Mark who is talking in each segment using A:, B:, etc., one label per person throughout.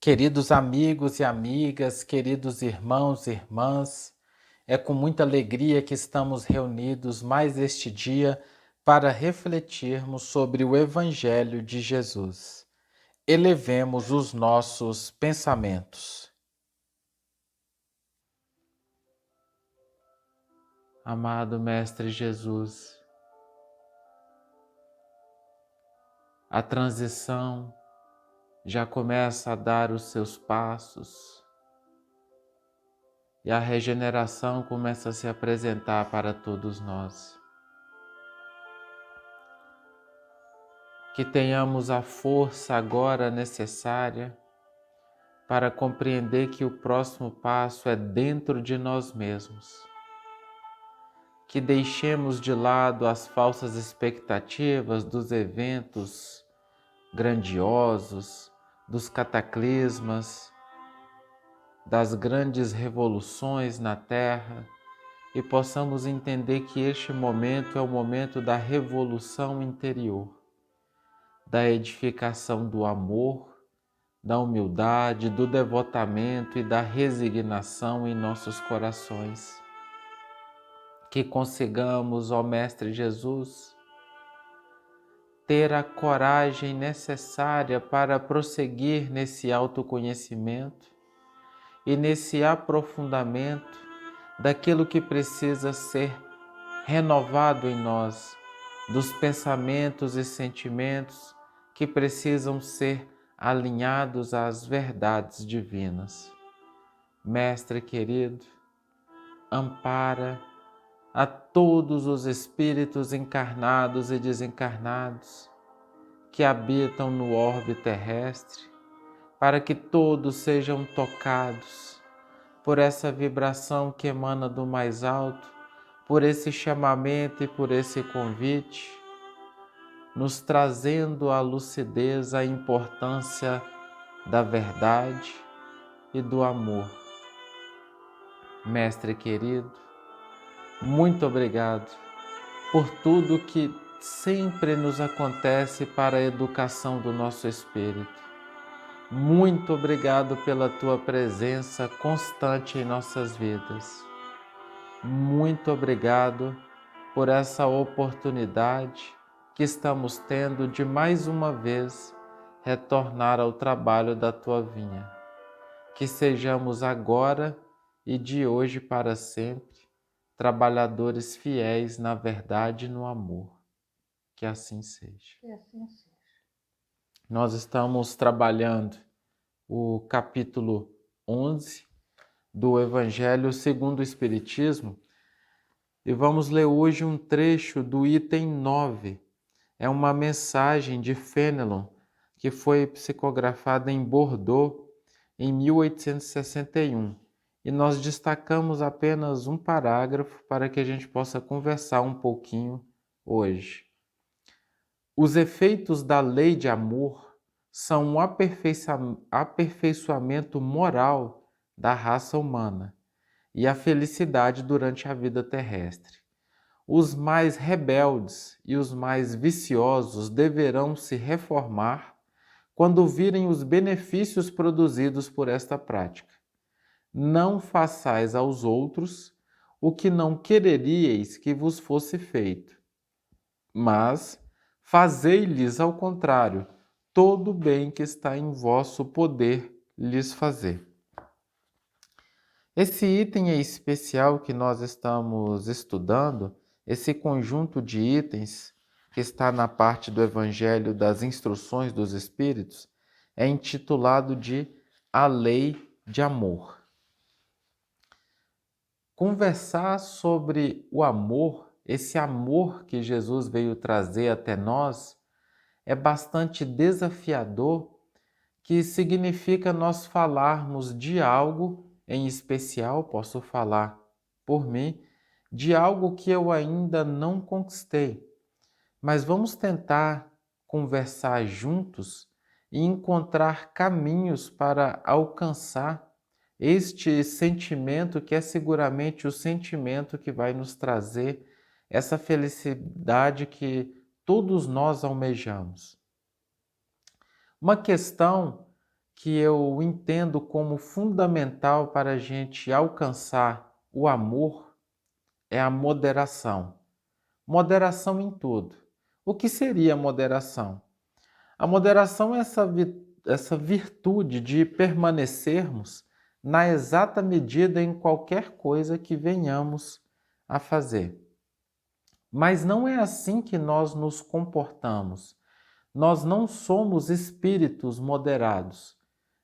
A: Queridos amigos e amigas, queridos irmãos e irmãs, é com muita alegria que estamos reunidos mais este dia para refletirmos sobre o Evangelho de Jesus. Elevemos os nossos pensamentos. Amado Mestre Jesus, a transição já começa a dar os seus passos e a regeneração começa a se apresentar para todos nós. Que tenhamos a força agora necessária para compreender que o próximo passo é dentro de nós mesmos. Que deixemos de lado as falsas expectativas dos eventos grandiosos, dos cataclismas, das grandes revoluções na Terra e possamos entender que este momento é o momento da revolução interior, da edificação do amor, da humildade, do devotamento e da resignação em nossos corações. Que consigamos, ó Mestre Jesus, ter a coragem necessária para prosseguir nesse autoconhecimento e nesse aprofundamento daquilo que precisa ser renovado em nós, dos pensamentos e sentimentos que precisam ser alinhados às verdades divinas. Mestre querido, ampara a todos os espíritos encarnados e desencarnados que habitam no orbe terrestre, para que todos sejam tocados por essa vibração que emana do mais alto, por esse chamamento e por esse convite, nos trazendo à lucidez a importância da verdade e do amor. Mestre querido, muito obrigado por tudo que sempre nos acontece para a educação do nosso espírito. Muito obrigado pela tua presença constante em nossas vidas. Muito obrigado por essa oportunidade que estamos tendo de mais uma vez retornar ao trabalho da tua vinha. Que sejamos agora e de hoje para sempre trabalhadores fiéis na verdade e no amor. Que assim seja.
B: Que assim seja.
A: Nós estamos trabalhando o capítulo 11 do Evangelho segundo o Espiritismo e vamos ler hoje um trecho do item 9. É uma mensagem de Fénelon que foi psicografada em Bordeaux em 1861. E nós destacamos apenas um parágrafo para que a gente possa conversar um pouquinho hoje. Os efeitos da lei de amor são um aperfeiçoamento moral da raça humana e a felicidade durante a vida terrestre. Os mais rebeldes e os mais viciosos deverão se reformar quando virem os benefícios produzidos por esta prática. Não façais aos outros o que não quereríeis que vos fosse feito, mas fazei-lhes ao contrário todo o bem que está em vosso poder lhes fazer. Esse item especial que nós estamos estudando, esse conjunto de itens que está na parte do Evangelho das Instruções dos Espíritos, é intitulado de A Lei de Amor. Conversar sobre o amor, esse amor que Jesus veio trazer até nós, é bastante desafiador, que significa nós falarmos de algo em especial, posso falar por mim, de algo que eu ainda não conquistei. Mas vamos tentar conversar juntos e encontrar caminhos para alcançar este sentimento que é seguramente o sentimento que vai nos trazer essa felicidade que todos nós almejamos. Uma questão que eu entendo como fundamental para a gente alcançar o amor é a moderação. Moderação em tudo. O que seria moderação? A moderação é essa virtude de permanecermos na exata medida em qualquer coisa que venhamos a fazer. Mas não é assim que nós nos comportamos. Nós não somos espíritos moderados.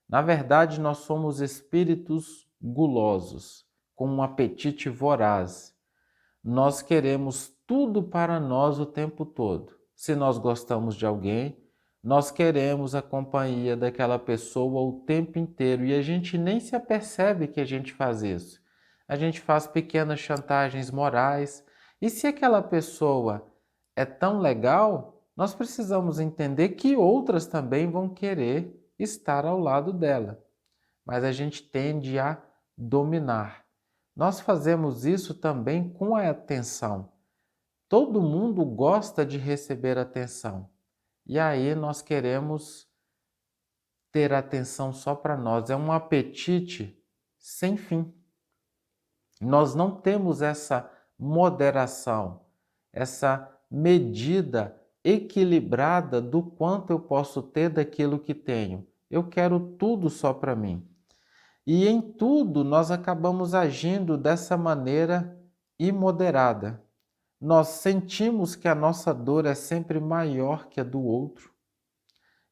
A: Na verdade, nós somos espíritos gulosos, com um apetite voraz. Nós queremos tudo para nós o tempo todo. Se nós gostamos de alguém, nós queremos a companhia daquela pessoa o tempo inteiro e a gente nem se apercebe que a gente faz isso. A gente faz pequenas chantagens morais e se aquela pessoa é tão legal, nós precisamos entender que outras também vão querer estar ao lado dela. Mas a gente tende a dominar. Nós fazemos isso também com a atenção. Todo mundo gosta de receber atenção. E aí nós queremos ter atenção só para nós. É um apetite sem fim. Nós não temos essa moderação, essa medida equilibrada do quanto eu posso ter daquilo que tenho. Eu quero tudo só para mim. E em tudo nós acabamos agindo dessa maneira imoderada. Nós sentimos que a nossa dor é sempre maior que a do outro.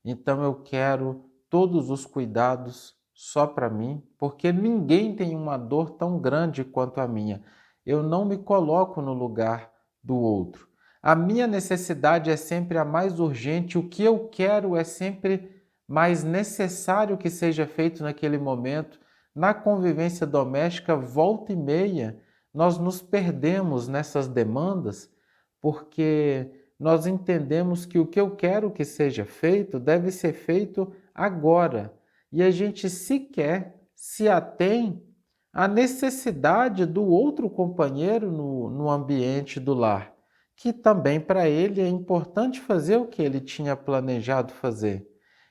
A: Então eu quero todos os cuidados só para mim, porque ninguém tem uma dor tão grande quanto a minha. Eu não me coloco no lugar do outro. A minha necessidade é sempre a mais urgente, o que eu quero é sempre mais necessário que seja feito naquele momento. Na convivência doméstica, volta e meia, nós nos perdemos nessas demandas, porque nós entendemos que o que eu quero que seja feito deve ser feito agora. E a gente sequer se atém à necessidade do outro companheiro no ambiente do lar, que também para ele é importante fazer o que ele tinha planejado fazer.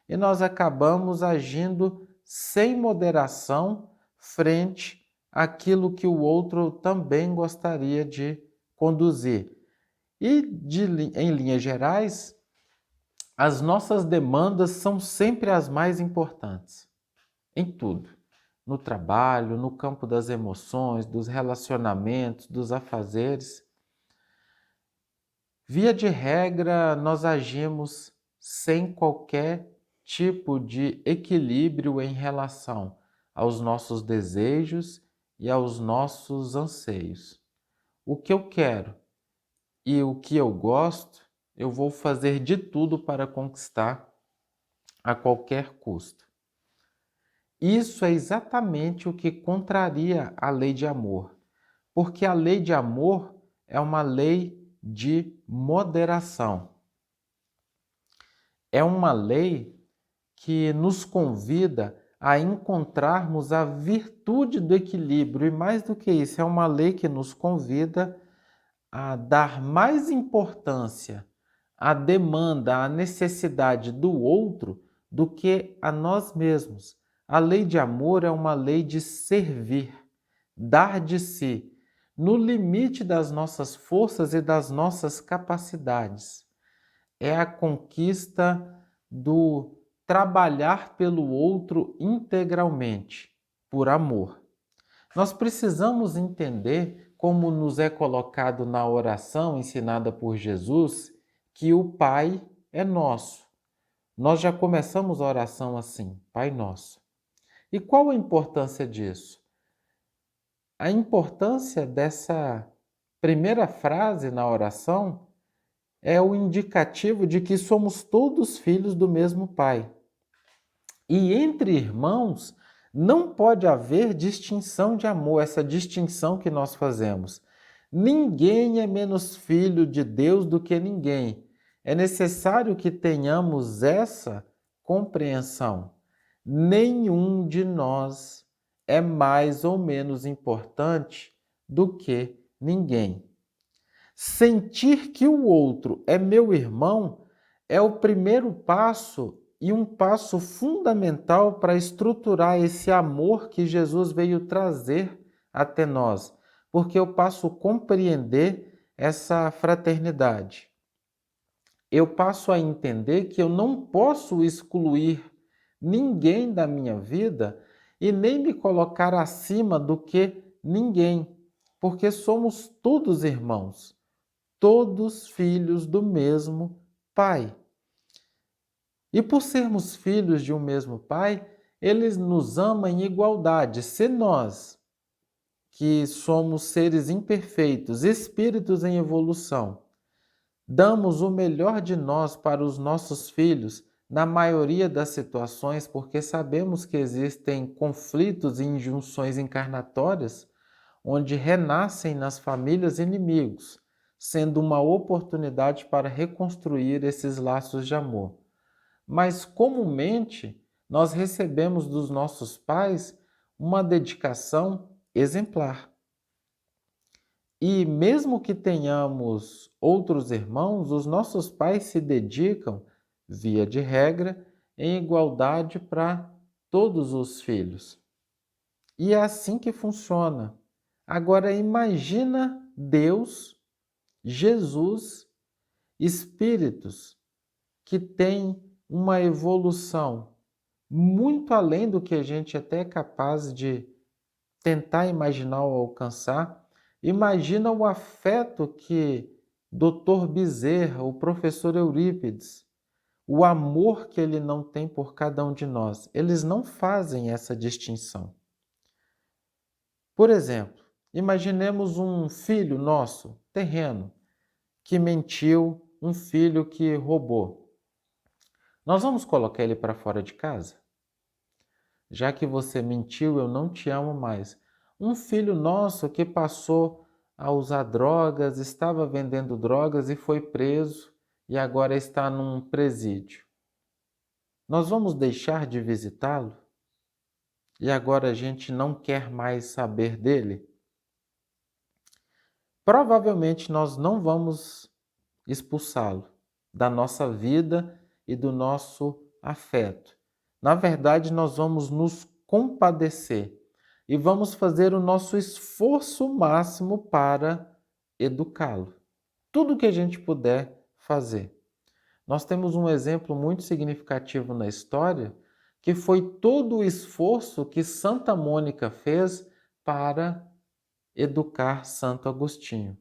A: E nós acabamos agindo sem moderação frente àquilo que o outro também gostaria de conduzir. E, em linhas gerais, as nossas demandas são sempre as mais importantes, em tudo. No trabalho, no campo das emoções, dos relacionamentos, dos afazeres. Via de regra, nós agimos sem qualquer tipo de equilíbrio em relação aos nossos desejos e aos nossos anseios. O que eu quero e o que eu gosto, eu vou fazer de tudo para conquistar a qualquer custo. Isso é exatamente o que contraria a lei de amor, porque a lei de amor é uma lei de moderação. É uma lei que nos convida a encontrarmos a virtude do equilíbrio, e mais do que isso, é uma lei que nos convida a dar mais importância à demanda, à necessidade do outro do que a nós mesmos. A lei de amor é uma lei de servir, dar de si, no limite das nossas forças e das nossas capacidades. É a conquista do trabalhar pelo outro integralmente, por amor. Nós precisamos entender, como nos é colocado na oração ensinada por Jesus, que o Pai é nosso. Nós já começamos a oração assim, Pai Nosso. E qual a importância disso? A importância dessa primeira frase na oração é o indicativo de que somos todos filhos do mesmo Pai. E entre irmãos não pode haver distinção de amor, essa distinção que nós fazemos. Ninguém é menos filho de Deus do que ninguém. É necessário que tenhamos essa compreensão. Nenhum de nós é mais ou menos importante do que ninguém. Sentir que o outro é meu irmão é o primeiro passo e um passo fundamental para estruturar esse amor que Jesus veio trazer até nós, porque eu passo a compreender essa fraternidade. Eu passo a entender que eu não posso excluir ninguém da minha vida e nem me colocar acima do que ninguém, porque somos todos irmãos, todos filhos do mesmo Pai. E por sermos filhos de um mesmo Pai, Ele nos ama em igualdade. Se nós, que somos seres imperfeitos, espíritos em evolução, damos o melhor de nós para os nossos filhos, na maioria das situações, porque sabemos que existem conflitos e injunções encarnatórias, onde renascem nas famílias inimigos, sendo uma oportunidade para reconstruir esses laços de amor. Mas comumente nós recebemos dos nossos pais uma dedicação exemplar. E mesmo que tenhamos outros irmãos, os nossos pais se dedicam, via de regra, em igualdade para todos os filhos. E é assim que funciona. Agora imagina Deus, Jesus, espíritos que têm uma evolução muito além do que a gente até é capaz de tentar imaginar ou alcançar. Imagina o afeto que Dr. Bezerra, o professor Eurípides, o amor que ele não tem por cada um de nós. Eles não fazem essa distinção. Por exemplo, imaginemos um filho nosso, terreno, que mentiu, um filho que roubou. Nós vamos colocar ele para fora de casa? Já que você mentiu, eu não te amo mais. Um filho nosso que passou a usar drogas, estava vendendo drogas e foi preso e agora está num presídio. Nós vamos deixar de visitá-lo? E agora a gente não quer mais saber dele? Provavelmente nós não vamos expulsá-lo da nossa vida e do nosso afeto. Na verdade, nós vamos nos compadecer e vamos fazer o nosso esforço máximo para educá-lo. Tudo que a gente puder fazer. Nós temos um exemplo muito significativo na história, que foi todo o esforço que Santa Mônica fez para educar Santo Agostinho.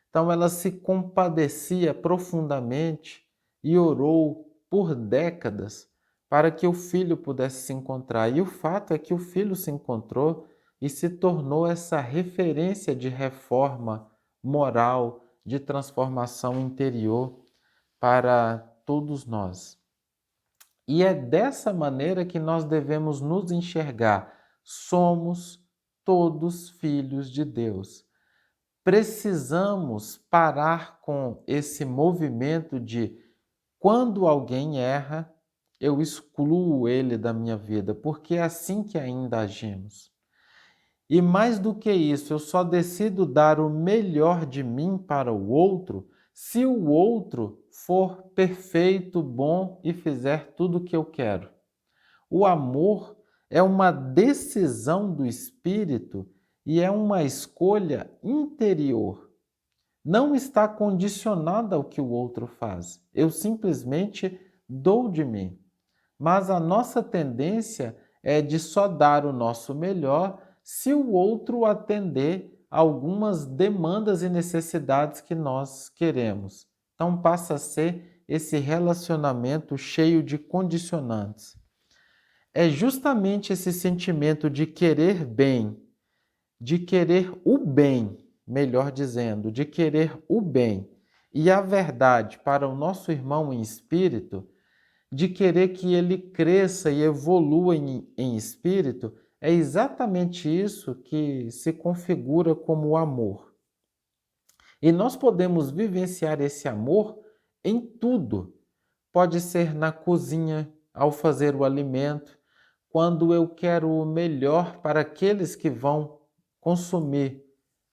A: Então ela se compadecia profundamente e orou por décadas para que o filho pudesse se encontrar. E o fato é que o filho se encontrou e se tornou essa referência de reforma moral, de transformação interior para todos nós. E é dessa maneira que nós devemos nos enxergar. Somos todos filhos de Deus. Precisamos parar com esse movimento de quando alguém erra, eu excluo ele da minha vida, porque é assim que ainda agimos. E mais do que isso, eu só decido dar o melhor de mim para o outro se o outro for perfeito, bom e fizer tudo o que eu quero. O amor é uma decisão do espírito e é uma escolha interior. Não está condicionada ao que o outro faz. Eu simplesmente dou de mim. Mas a nossa tendência é de só dar o nosso melhor se o outro atender algumas demandas e necessidades que nós queremos. Então passa a ser esse relacionamento cheio de condicionantes. É justamente esse sentimento de querer bem, de querer o bem, melhor dizendo, de querer o bem e a verdade para o nosso irmão em espírito, de querer que ele cresça e evolua em espírito, é exatamente isso que se configura como o amor. E nós podemos vivenciar esse amor em tudo. Pode ser na cozinha, ao fazer o alimento, quando eu quero o melhor para aqueles que vão consumir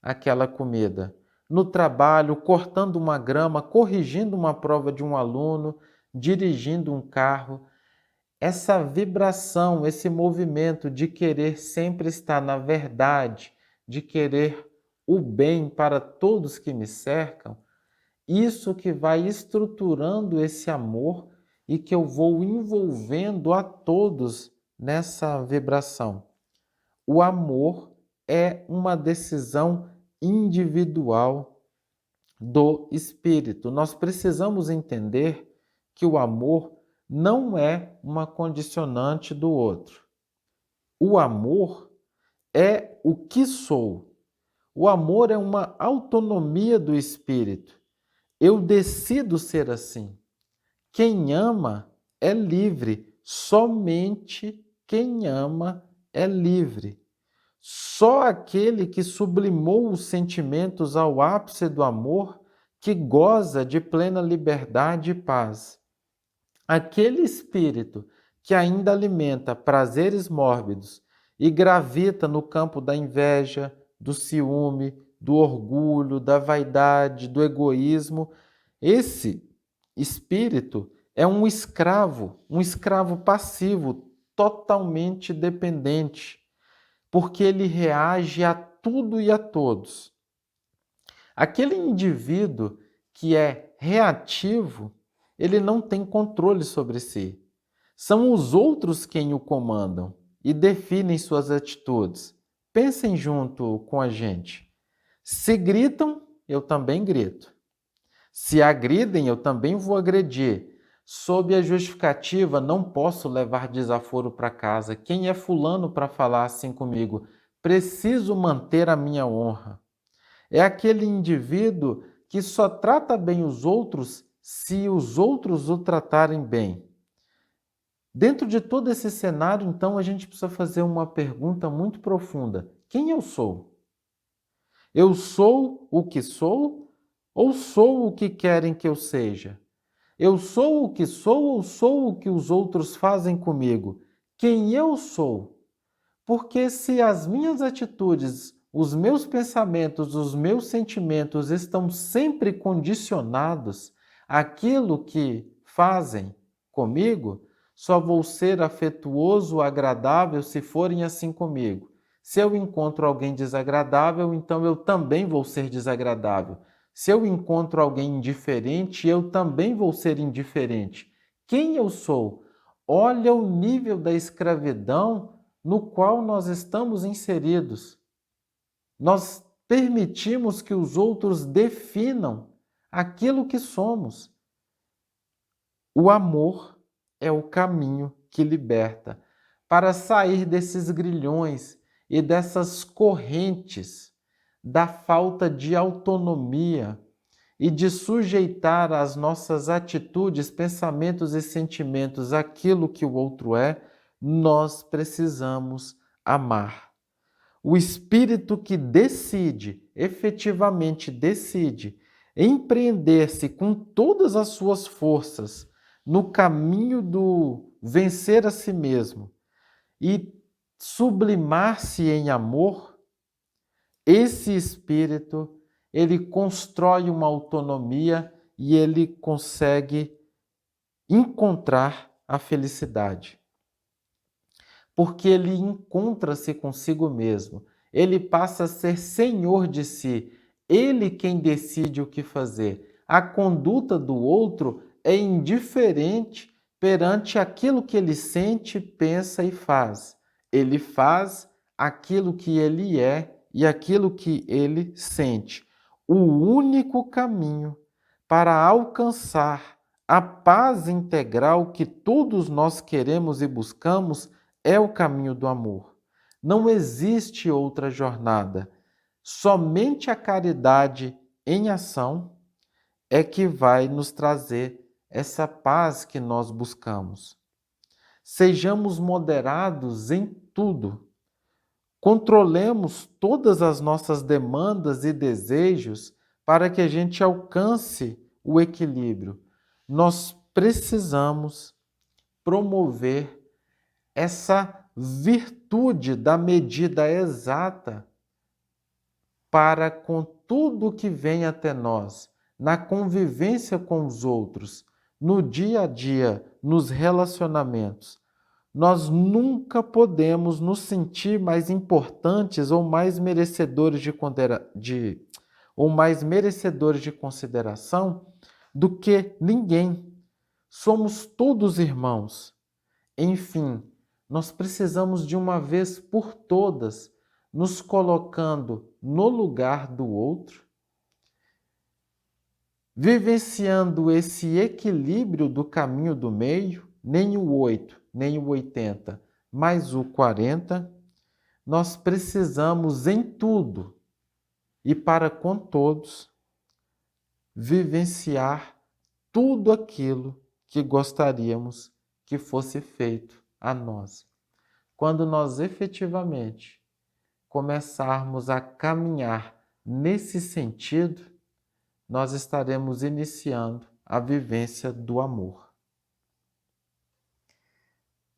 A: aquela comida. No trabalho, cortando uma grama, corrigindo uma prova de um aluno, dirigindo um carro. essa vibração, esse movimento de querer sempre estar na verdade, de querer o bem para todos que me cercam, isso que vai estruturando esse amor e que eu vou envolvendo a todos nessa vibração. O amor é uma decisão individual do espírito. Nós precisamos entender que o amor não é uma condicionante do outro. O amor é o que sou. O amor é uma autonomia do espírito. Eu decido ser assim. Quem ama é livre. Somente quem ama é livre. Só aquele que sublimou os sentimentos ao ápice do amor que goza de plena liberdade e paz. Aquele espírito que ainda alimenta prazeres mórbidos e gravita no campo da inveja, do ciúme, do orgulho, da vaidade, do egoísmo, esse espírito é um escravo passivo, totalmente dependente, porque ele reage a tudo e a todos. Aquele indivíduo que é reativo, ele não tem controle sobre si. São os outros quem o comandam e definem suas atitudes. Pensem junto com a gente. Se gritam, eu também grito. Se agridem, eu também vou agredir. Sob a justificativa, não posso levar desaforo para casa. Quem é fulano para falar assim comigo? Preciso manter a minha honra. É aquele indivíduo que só trata bem os outros se os outros o tratarem bem. Dentro de todo esse cenário, então, a gente precisa fazer uma pergunta muito profunda. Quem eu sou? Eu sou o que sou ou sou o que querem que eu seja? Eu sou o que sou ou sou o que os outros fazem comigo? Quem eu sou? Porque se as minhas atitudes, os meus pensamentos, os meus sentimentos estão sempre condicionados àquilo que fazem comigo, só vou ser afetuoso, agradável se forem assim comigo. Se eu encontro alguém desagradável, então eu também vou ser desagradável. Se eu encontro alguém indiferente, eu também vou ser indiferente. Quem eu sou? Olha o nível da escravidão no qual nós estamos inseridos. Nós permitimos que os outros definam aquilo que somos. O amor é o caminho que liberta. Para sair desses grilhões e dessas correntes da falta de autonomia e de sujeitar as nossas atitudes, pensamentos e sentimentos àquilo que o outro é, nós precisamos amar. O espírito que decide, efetivamente decide, empreender-se com todas as suas forças no caminho do vencer a si mesmo e sublimar-se em amor, esse espírito, ele constrói uma autonomia e ele consegue encontrar a felicidade. Porque ele encontra-se consigo mesmo, ele passa a ser senhor de si, ele quem decide o que fazer. A conduta do outro é indiferente perante aquilo que ele sente, pensa e faz. Ele faz aquilo que ele é e aquilo que ele sente. O único caminho para alcançar a paz integral que todos nós queremos e buscamos é o caminho do amor. Não existe outra jornada. Somente a caridade em ação é que vai nos trazer essa paz que nós buscamos. Sejamos moderados em tudo. Controlemos todas as nossas demandas e desejos para que a gente alcance o equilíbrio. Nós precisamos promover essa virtude da medida exata para com tudo que vem até nós, na convivência com os outros, no dia a dia, nos relacionamentos. Nós nunca podemos nos sentir mais importantes ou mais merecedores ou mais merecedores de consideração do que ninguém. Somos todos irmãos. Enfim, nós precisamos de uma vez por todas nos colocando no lugar do outro, vivenciando esse equilíbrio do caminho do meio, nem o 8, nem o 80, mas o 40, nós precisamos em tudo e para com todos vivenciar tudo aquilo que gostaríamos que fosse feito a nós. Quando nós efetivamente começarmos a caminhar nesse sentido, nós estaremos iniciando a vivência do amor.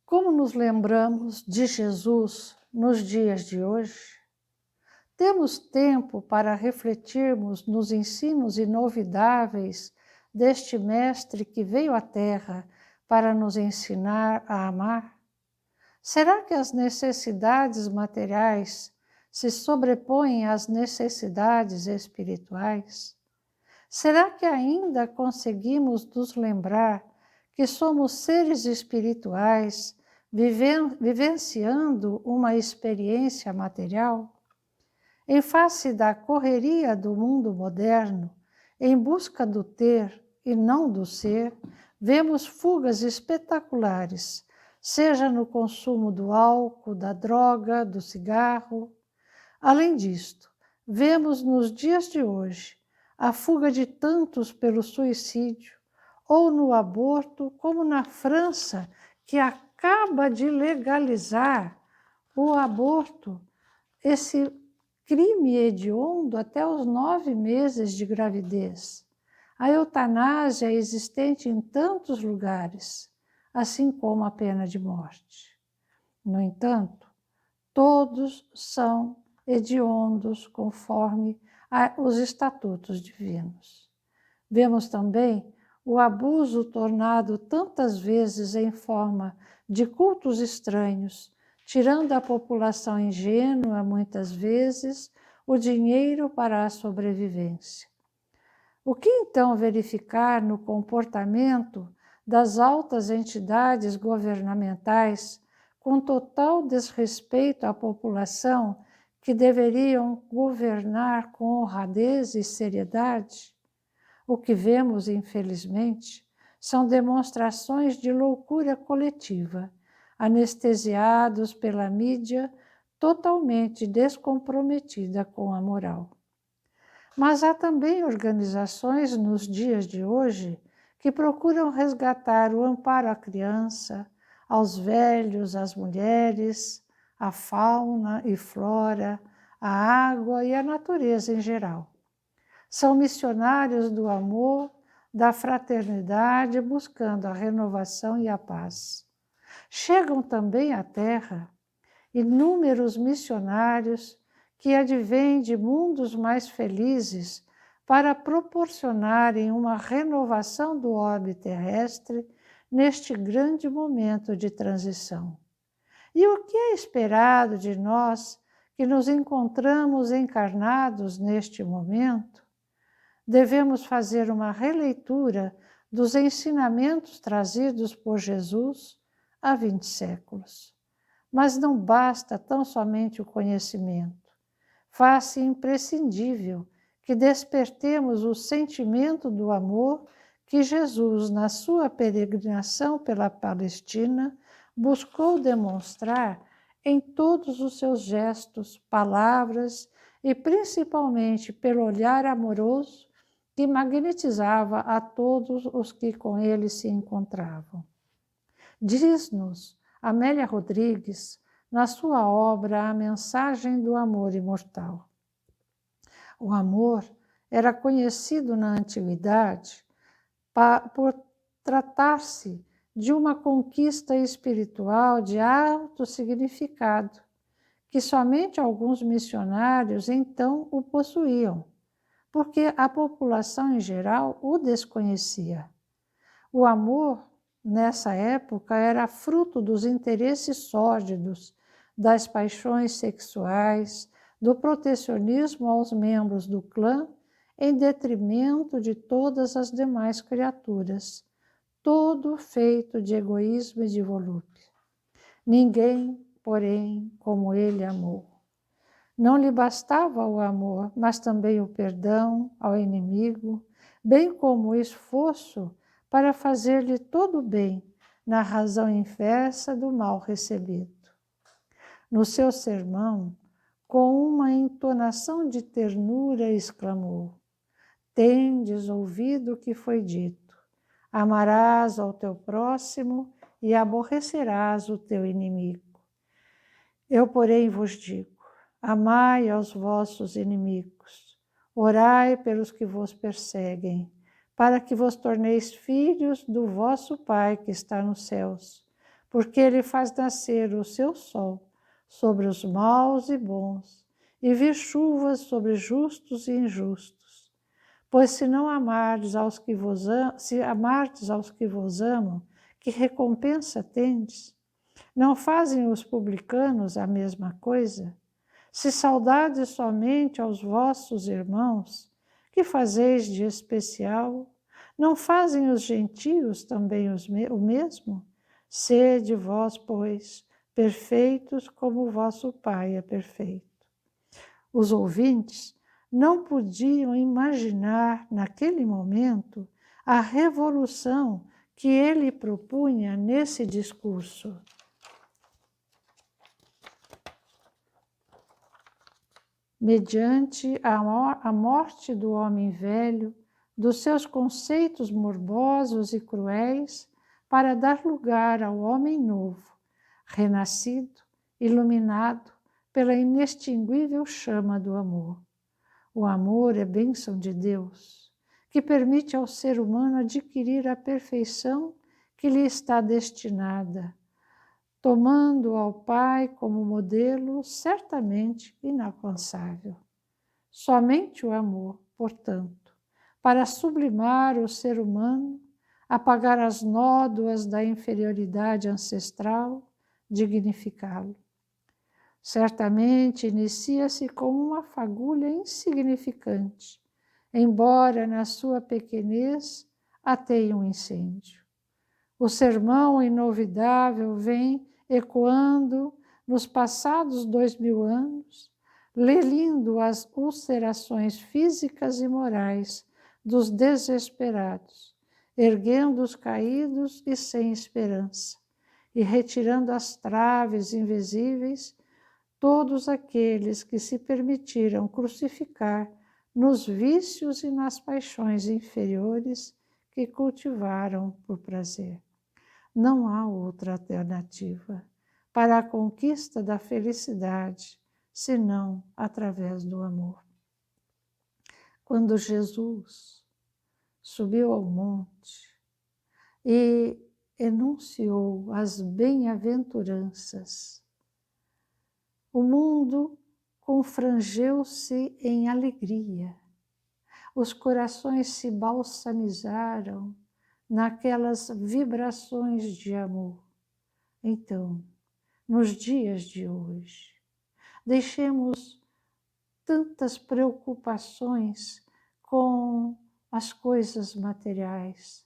B: Como nos lembramos de Jesus nos dias de hoje? Temos tempo para refletirmos nos ensinos inovidáveis deste Mestre que veio à Terra para nos ensinar a amar? Será que as necessidades materiais se sobrepõem às necessidades espirituais? Será que ainda conseguimos nos lembrar que somos seres espirituais vivenciando uma experiência material? Em face da correria do mundo moderno, em busca do ter e não do ser, vemos fugas espetaculares, seja no consumo do álcool, da droga, do cigarro. Além disto, vemos nos dias de hoje a fuga de tantos pelo suicídio, ou no aborto, como na França, que acaba de legalizar o aborto, esse crime hediondo até os 9 meses de gravidez. A eutanásia é existente em tantos lugares, assim como a pena de morte. No entanto, todos são hediondos conforme os estatutos divinos. Vemos também o abuso tornado tantas vezes em forma de cultos estranhos, tirando à população ingênua, muitas vezes, o dinheiro para a sobrevivência. O que então verificar no comportamento das altas entidades governamentais com total desrespeito à população que deveriam governar com honradez e seriedade? O que vemos, infelizmente, são demonstrações de loucura coletiva, anestesiados pela mídia, totalmente descomprometida com a moral. Mas há também organizações nos dias de hoje que procuram resgatar o amparo à criança, aos velhos, às mulheres, à fauna e flora, à água e à natureza em geral. São missionários do amor, da fraternidade, buscando a renovação e a paz. Chegam também à Terra inúmeros missionários que advêm de mundos mais felizes para proporcionarem uma renovação do orbe terrestre neste grande momento de transição. E o que é esperado de nós que nos encontramos encarnados neste momento? Devemos fazer uma releitura dos ensinamentos trazidos por Jesus há 20 séculos. Mas não basta tão somente o conhecimento. Faz-se imprescindível que despertemos o sentimento do amor que Jesus, na sua peregrinação pela Palestina, buscou demonstrar em todos os seus gestos, palavras e principalmente pelo olhar amoroso que magnetizava a todos os que com ele se encontravam. Diz-nos Amélia Rodrigues, na sua obra A Mensagem do Amor Imortal. O amor era conhecido na antiguidade por tratar-se de uma conquista espiritual de alto significado, que somente alguns missionários então o possuíam, porque a população em geral o desconhecia. O amor nessa época, era fruto dos interesses sórdidos, das paixões sexuais, do protecionismo aos membros do clã, em detrimento de todas as demais criaturas, todo feito de egoísmo e de volúpia. Ninguém, porém, como ele amou. Não lhe bastava o amor, mas também o perdão ao inimigo, bem como o esforço para fazer-lhe todo o bem, na razão inversa do mal recebido. No seu sermão, com uma entonação de ternura, exclamou: tendes ouvido o que foi dito, amarás ao teu próximo e aborrecerás o teu inimigo. Eu, porém, vos digo, amai aos vossos inimigos, orai pelos que vos perseguem, para que vos torneis filhos do vosso Pai que está nos céus, porque ele faz nascer o seu sol sobre os maus e bons, e vir chuvas sobre justos e injustos. Pois se amardes aos que vos amam, que recompensa tendes? Não fazem os publicanos a mesma coisa? Se saudades somente aos vossos irmãos, que fazeis de especial? Não fazem os gentios também o mesmo? Sede vós, pois, perfeitos como o vosso Pai é perfeito. Os ouvintes não podiam imaginar, naquele momento, a revolução que ele propunha nesse discurso. Mediante a morte do homem velho, dos seus conceitos morbosos e cruéis, para dar lugar ao homem novo, renascido, iluminado pela inextinguível chama do amor. O amor é bênção de Deus, que permite ao ser humano adquirir a perfeição que lhe está destinada, tomando ao Pai como modelo certamente inalcançável. Somente o amor, portanto, para sublimar o ser humano, apagar as nódoas da inferioridade ancestral, dignificá-lo. Certamente inicia-se como uma fagulha insignificante, embora na sua pequenez ateie um incêndio. O sermão inovidável vem ecoando nos passados 2000 anos, lelindo as ulcerações físicas e morais dos desesperados, erguendo os caídos e sem esperança, e retirando as traves invisíveis todos aqueles que se permitiram crucificar nos vícios e nas paixões inferiores que cultivaram por prazer. Não há outra alternativa para a conquista da felicidade, senão através do amor. Quando Jesus subiu ao monte e enunciou as bem-aventuranças, o mundo confrangeu-se em alegria. Os corações se balsamizaram naquelas vibrações de amor. Então, nos dias de hoje, deixemos tantas preocupações com as coisas materiais.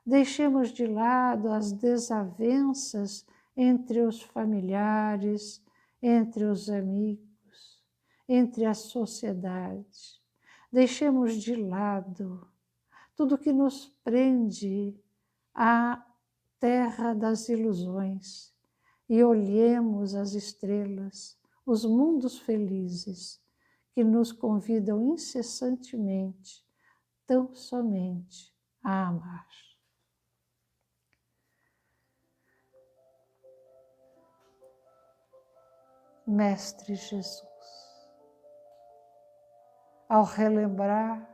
B: Deixemos de lado as desavenças entre os familiares, entre os amigos, entre a sociedade. Deixemos de lado tudo que nos prende à terra das ilusões e olhemos as estrelas, os mundos felizes que nos convidam incessantemente, tão somente a amar. Mestre Jesus, ao relembrar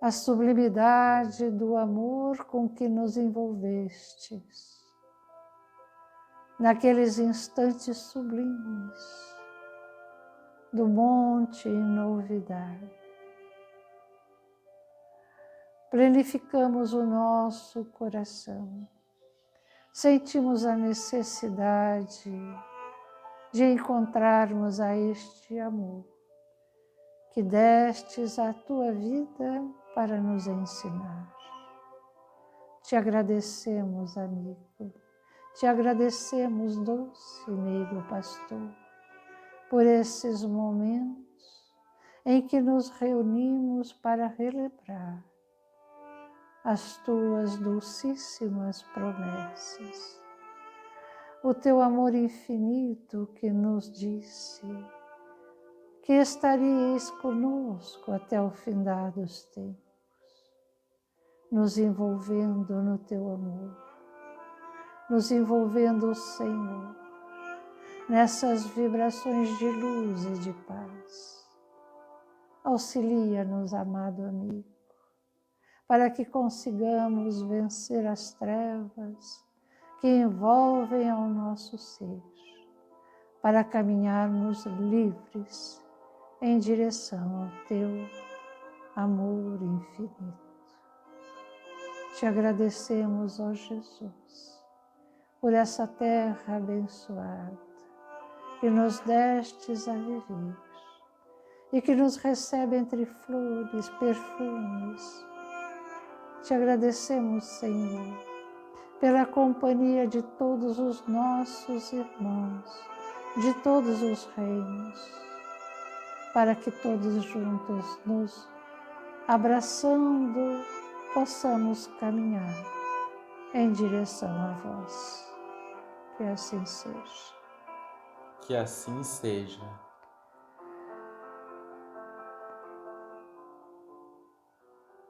B: a sublimidade do amor com que nos envolvestes, naqueles instantes sublimes do monte em novidade, plenificamos o nosso coração. Sentimos a necessidade de encontrarmos a este amor que destes a tua vida para nos ensinar. Te agradecemos, amigo. Te agradecemos, doce amigo pastor, por esses momentos em que nos reunimos para relembrar as tuas dulcíssimas promessas. O teu amor infinito que nos disse que estaríeis conosco até o findar dos tempos, nos envolvendo no teu amor, nos envolvendo, Senhor, nessas vibrações de luz e de paz. Auxilia-nos, amado amigo, para que consigamos vencer as trevas que envolvem ao nosso ser, para caminharmos livres em direção ao teu amor infinito. Te agradecemos, ó Jesus, por essa terra abençoada que nos destes a viver e que nos recebe entre flores, perfumes. Te agradecemos, Senhor, pela companhia de todos os nossos irmãos, de todos os reinos, para que todos juntos, nos abraçando, possamos caminhar em direção a vós. Que assim seja.
A: Que assim seja.